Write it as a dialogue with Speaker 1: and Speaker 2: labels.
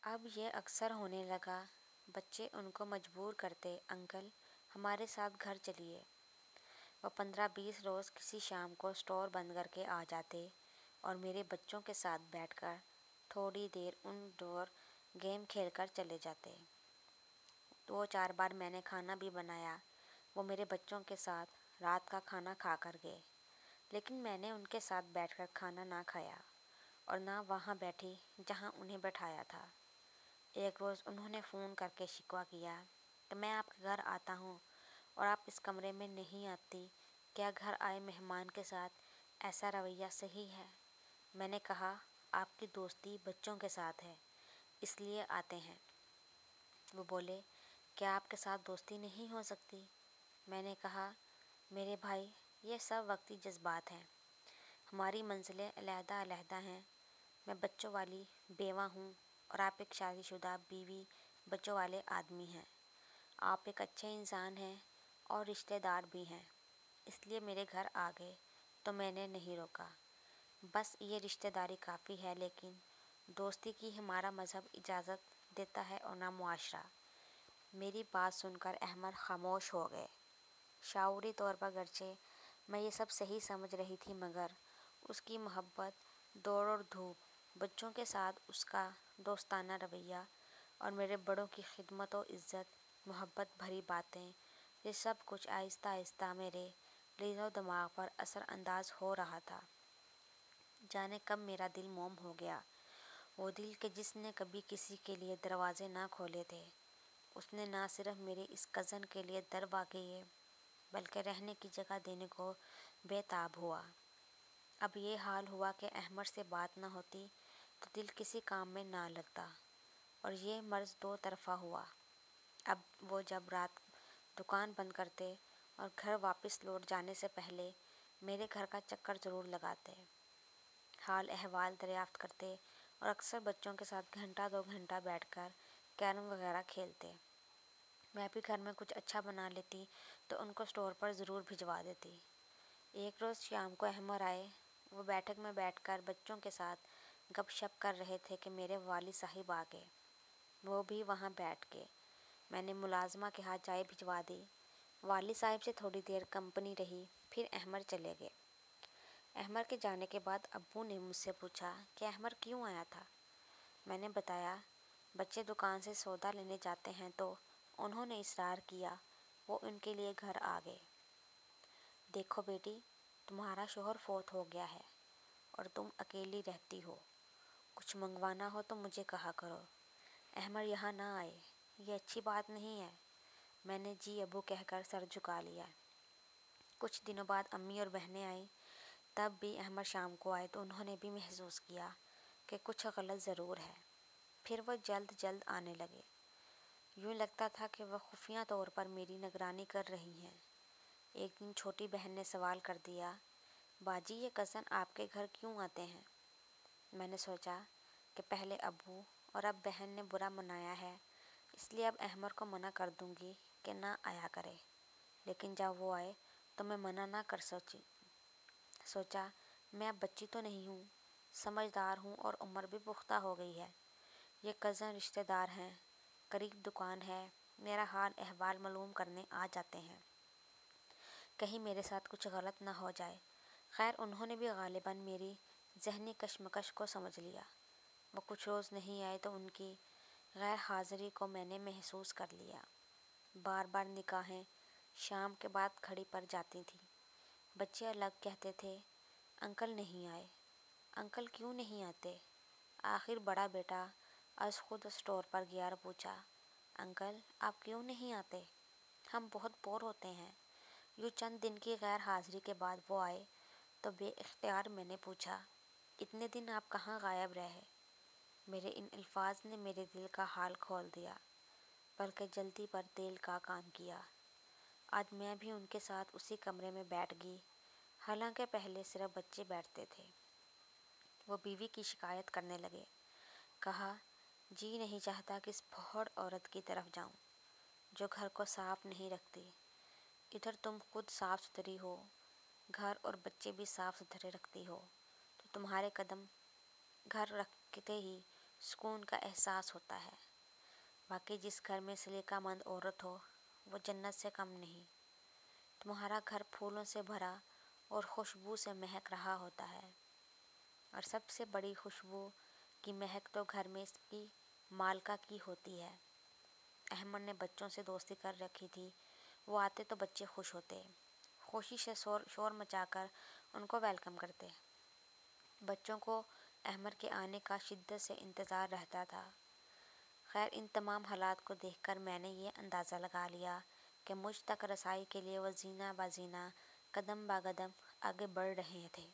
Speaker 1: اب یہ اکثر ہونے لگا۔ بچے ان کو مجبور کرتے، انکل ہمارے ساتھ گھر چلیے۔ وہ 15-20 روز کسی شام کو اسٹور بند کر کے آ جاتے اور میرے بچوں کے ساتھ بیٹھ کر تھوڑی دیر ان ڈور گیم کھیل کر چلے جاتے۔ 2-4 بار میں نے کھانا بھی بنایا۔ وہ میرے بچوں کے ساتھ رات کا کھانا کھا کر گئے، لیکن میں نے ان کے ساتھ بیٹھ کر کھانا نہ کھایا اور نہ وہاں بیٹھی جہاں انہیں بٹھایا تھا۔ ایک روز انہوں نے فون کر کے شکوہ کیا کہ میں آپ کے گھر آتا ہوں اور آپ اس کمرے میں نہیں آتی۔ کیا گھر آئے مہمان کے ساتھ ایسا رویہ صحیح ہے؟ میں نے کہا آپ کی دوستی بچوں کے ساتھ ہے، اس لیے آتے ہیں۔ وہ بولے کیا آپ کے ساتھ دوستی نہیں ہو سکتی؟ میں نے کہا میرے بھائی یہ سب وقتی جذبات ہیں، ہماری منزلیں علیحدہ علیحدہ ہیں۔ میں بچوں والی بیوہ ہوں اور آپ ایک شادی شدہ بیوی بچوں والے آدمی ہیں۔ آپ ایک اچھے انسان ہیں اور رشتہ دار بھی ہیں، اس لیے میرے گھر آ گئے تو میں نے نہیں روکا۔ بس یہ رشتہ داری کافی ہے، لیکن دوستی کی ہمارا مذہب اجازت دیتا ہے اور نہ معاشرہ۔ میری بات سن کر احمد خاموش ہو گئے۔ شعوری طور پر گرچہ میں یہ سب صحیح سمجھ رہی تھی، مگر اس کی محبت، دوڑ اور دھوپ، بچوں کے ساتھ اس کا دوستانہ رویہ اور میرے بڑوں کی خدمت و عزت محبت بھری باتیں، یہ سب کچھ آہستہ آہستہ میرے دل و دماغ پر اثر انداز ہو رہا تھا۔ جانے کب میرا دل موم ہو گیا، وہ دل کہ جس نے کبھی کسی کے لیے دروازے نہ کھولے تھے۔ اس نے نہ صرف میرے اس کزن کے لیے در واقعے بلکہ رہنے کی جگہ دینے کو بے تاب ہوا۔ اب یہ حال ہوا کہ احمد سے بات نہ ہوتی تو دل کسی کام میں نہ لگتا، اور یہ مرض دو طرفہ ہوا۔ اب وہ جب رات دکان بند کرتے اور گھر واپس لوٹ جانے سے پہلے میرے گھر کا چکر ضرور لگاتے، حال احوال دریافت کرتے اور اکثر بچوں کے ساتھ گھنٹہ 2 گھنٹہ بیٹھ کر کیرم وغیرہ کھیلتے۔ میں بھی گھر میں کچھ اچھا بنا لیتی تو ان کو اسٹور پر ضرور بھجوا دیتی۔ ایک روز شام کو احمد آئے۔ وہ بیٹھک میں بیٹھ کر بچوں کے ساتھ گپ شپ کر رہے تھے کہ میرے والد صاحب آ گئے۔ وہ بھی وہاں بیٹھ گئے۔ میں نے ملازمہ کے ہاتھ چائے بھجوا دی۔ والد صاحب سے تھوڑی دیر کمپنی رہی، پھر احمد چلے گئے۔ احمد کے جانے کے بعد ابو نے مجھ سے پوچھا کہ احمد کیوں آیا تھا؟ میں نے بتایا بچے دکان سے سودا لینے جاتے ہیں تو انہوں نے اصرار کیا وہ ان کے لیے گھر آ گئے۔ دیکھو بیٹی، تمہارا شوہر فوت ہو گیا ہے اور تم اکیلی رہتی ہو، کچھ منگوانا ہو تو مجھے کہا کرو۔ احمد یہاں نہ آئے، یہ اچھی بات نہیں ہے۔ میں نے جی ابو کہہ کر سر جھکا لیا۔ کچھ دنوں بعد امی اور بہنیں آئیں، تب بھی احمد شام کو آئے تو انہوں نے بھی محسوس کیا کہ کچھ غلط ضرور ہے۔ پھر وہ جلد جلد آنے لگے۔ یوں لگتا تھا کہ وہ خفیہ طور پر میری نگرانی کر رہی ہیں۔ ایک دن چھوٹی بہن نے سوال کر دیا، باجی یہ کزن آپ کے گھر کیوں آتے ہیں؟ میں نے سوچا کہ پہلے ابو اور اب بہن نے برا منایا ہے، اس لیے اب احمد کو منع کر دوں گی کہ نہ آیا کرے، لیکن جب وہ آئے تو میں منع نہ کر سوچا میں اب بچی تو نہیں ہوں، سمجھدار ہوں اور عمر بھی پختہ ہو گئی ہے۔ یہ کزن رشتہ دار ہیں، قریب دکان ہے، میرا حال احوال معلوم کرنے آ جاتے ہیں، کہیں میرے ساتھ کچھ غلط نہ ہو جائے۔ خیر انہوں نے بھی غالباً میری ذہنی کشمکش کو سمجھ لیا۔ وہ کچھ روز نہیں آئے تو ان کی غیر حاضری کو میں نے محسوس کر لیا۔ بار بار نگاہیں شام کے بعد گھڑی پر جاتی تھیں۔ بچے الگ کہتے تھے انکل نہیں آئے، انکل کیوں نہیں آتے؟ آخر بڑا بیٹا از خود اسٹور پر گیا اور پوچھا انکل آپ کیوں نہیں آتے؟ ہم بہت بور ہوتے ہیں۔ یوں چند دن کی غیر حاضری کے بعد وہ آئے تو بے اختیار میں نے پوچھا اتنے دن آپ کہاں غائب رہے؟ میرے ان الفاظ نے میرے دل کا حال کھول دیا، بلکہ جلدی پر تیل کا کام کیا۔ آج میں بھی ان کے ساتھ اسی کمرے میں بیٹھ گئی، حالانکہ پہلے صرف بچے بیٹھتے تھے۔ وہ بیوی کی شکایت کرنے لگے۔ کہا جی نہیں چاہتا کہ اس بھوڑ عورت کی طرف جاؤں جو گھر کو صاف نہیں رکھتی۔ ادھر تم خود صاف ستھری ہو، گھر اور بچے بھی صاف ستھرے رکھتی ہو، تو تمہارے قدم گھر رکھتے ہی سکون کا احساس ہوتا ہے۔ واقعی جس گھر میں سلیقہ مند عورت ہو وہ جنت سے کم نہیں۔ تمہارا گھر پھولوں سے بھرا اور خوشبو سے مہک رہا ہوتا ہے، اور سب سے بڑی خوشبو کی مہک تو گھر میں اس کی مالکہ کی ہوتی ہے۔ احمد نے بچوں سے دوستی کر رکھی تھی، وہ آتے تو بچے خوش ہوتے، خوشی سے شور مچا کر ان کو ویلکم کرتے۔ بچوں کو احمد کے آنے کا شدت سے انتظار رہتا تھا۔ خیر، ان تمام حالات کو دیکھ کر میں نے یہ اندازہ لگا لیا کہ مجھ تک رسائی کے لیے وہ زینہ بہ زینہ قدم بہ قدم آگے بڑھ رہے تھے۔